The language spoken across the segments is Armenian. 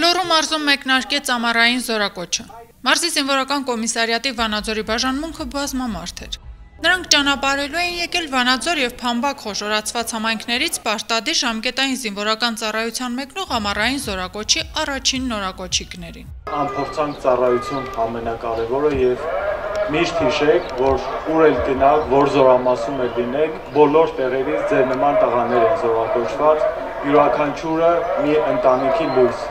Լոռու մարզում մեկնարկեց ամառային զորակոչը։ Մարզի զինվորական կոմիսարիատի Վանաձորի բաժանմունքը բազմամարդ էր։ Նրանք ճանապարհելու էին եկել Վանաձոր եւ Փամբակ խոշորացված համայնքներից պարտադիր ժամկետային զինվորական ծառայության մեկնող ամառային զորակոչի առաջին նորակոչիկներին։ Անփորձանք ծառայություն ամենակարևորը եւ միշտ հիշեք, որ ուր էլ գնաք, որ զորամասում էլ լինեք, բոլոր տեղերից ձեր նման տղաներ են զորակոչված, յուրաքանչյուրը մի ընտանիքի լույս։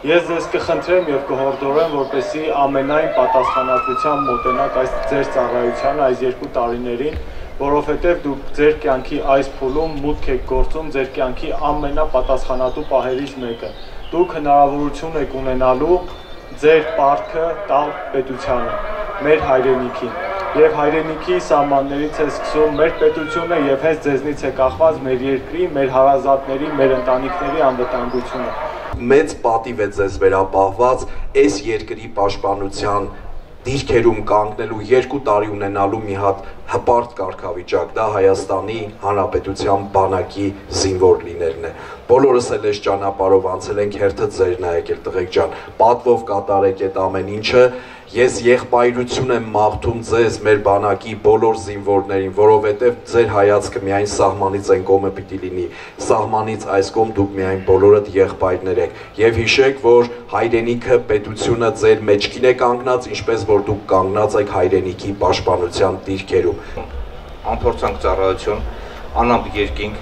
Ես ձեզ կխնդրեմ եւ կհորդորեմ, որպեսզի ամենայն պատասխանատվությամբ մոտենաք այս ձեր ծառայությանը այս 2 տարիներին, որովհետեւ դուք ձեր կյանքի այս փուլում մուտք եք գործում ձեր կյանքի ամենապատասխանատու պահերից մեկը։ Դուք հնարավորություն եք ունենալու ձեր պարտքը տալ պետությանը, մեր հայրենիքին։ Եվ հայրենիքի սահմաններից է սկսում մեր պետությունը եւ հենց ձեզնից է կախված մեր երկրի, մեր հարազատների, մեր ընտանիքների անվտանգությունը։ Մեծ պատիվ է ձեզ վերապահված այս երկրի պաշտպանության դիրքերում կանգնելու 2 տարի ունենալու մի հատ հպարտ կարգավիճակ, դա Հայաստանի Հանրապետության բանակի զինվոր լինելն է։ Բոլորս էլ այս ճանապարհով անցել ենք, հերթը ձերն ա եկել տղեկ ջան, պատվով կատարեք այդ ամեն ինչը։ Ես եղբայրություն եմ մաղթում ձեզ, մեր բանակի բոլոր զինվորներին, որովհետև ձեր հայացքը միայն սահմանից այն կողմը պիտի լինի, սահմանից այս կողմ դուք միայն բոլորդ եղբայրներ եք։ Եվ հիշեք, որ հայրենիքը, պետությունը ձեր մեջքին է կանգնած, ինչպես որ դուք կանգնած եք հայրենիքի պաշտպանության դիրքերում։ Անփորձանք ծառայություն, անամպ երկինք,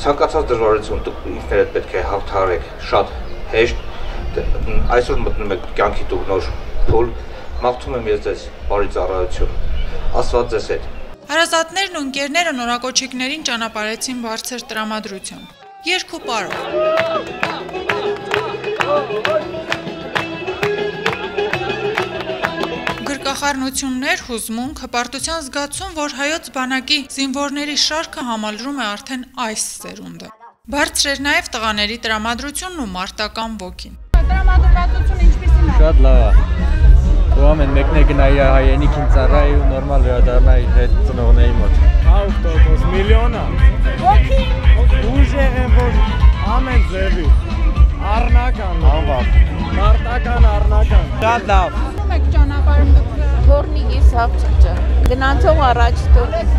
ցանկացած դժվարություն դուք ինքներդ պետք է հաղթահարեք, շատ հեշտ, այսօր մտնում եք կյանքի տուգնոր փուլ, մաղթում եմ ես ձեզ բարի ծառայություն, Աստված ձեզ հետ։ Հարազատներն ու ընկերները նորակոչիկներին ճանապարհեցին բարձր տրամադրությամբ։ Երգ ու պարով։ Գրկախառնություններ, հուզմունք, հպարտության զգացում, որ հայոց բանակի զինվորների շարքը համալրում է արդեն այս սերունդը։ Բարձր էր նաև տղաների տրամադրությունն ու մարտական ոգին։ Տրամադրվածությունը ինչպիսին է։ Շատ լավ է։ Ուրեմն մեկն է գնայի հայրենիքին ծառայի ու նորմալ վերադառնայի հետ ծնողների մոտ։ 100%, միլիոնը։ Ոգի։ Ուժեղ եմ, որ ամեն ձևի։ Առնական, անվավ։ Մարտական, առնական։ Շատ լավ։ Ում եք ճանապարհում Թորնիկից հապճճը։ Գնացող առաջ տոք։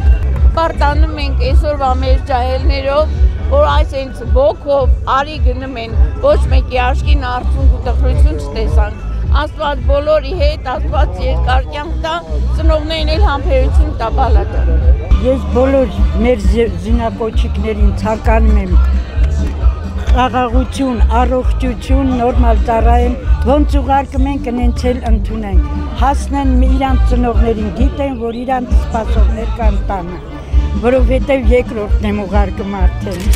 Պարտանում ենք այսօրվա մեր ջահելներով, որ այս հենց ոգով արի գնում են, ոչ մեկի աչքին արցունք ու տխրություն չտեսանք։ Աստված բոլորի հետ, Աստված երկար կյանք տա, ծնողներին էլ համբերություն տա բալատը։ Ես բոլոր մեր զինակոչիկներին ցանկանում եմ խաղաղություն, առողջություն, նորմալ ծառայեն, ոնց ուղարկում ենք նենց էլ ընդունենք։ Հասնեն իրանց ծնողներին, գիտեն, որ իրանց սպասողներ կան տանը, որովհետև երկրորդն եմ ուղարկում արդեն։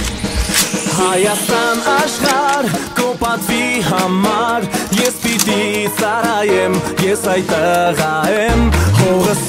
Հայաստան աշխարհ կոպատվի համար ես պիտի ծառայեմ ես այդ տղա եմ հողս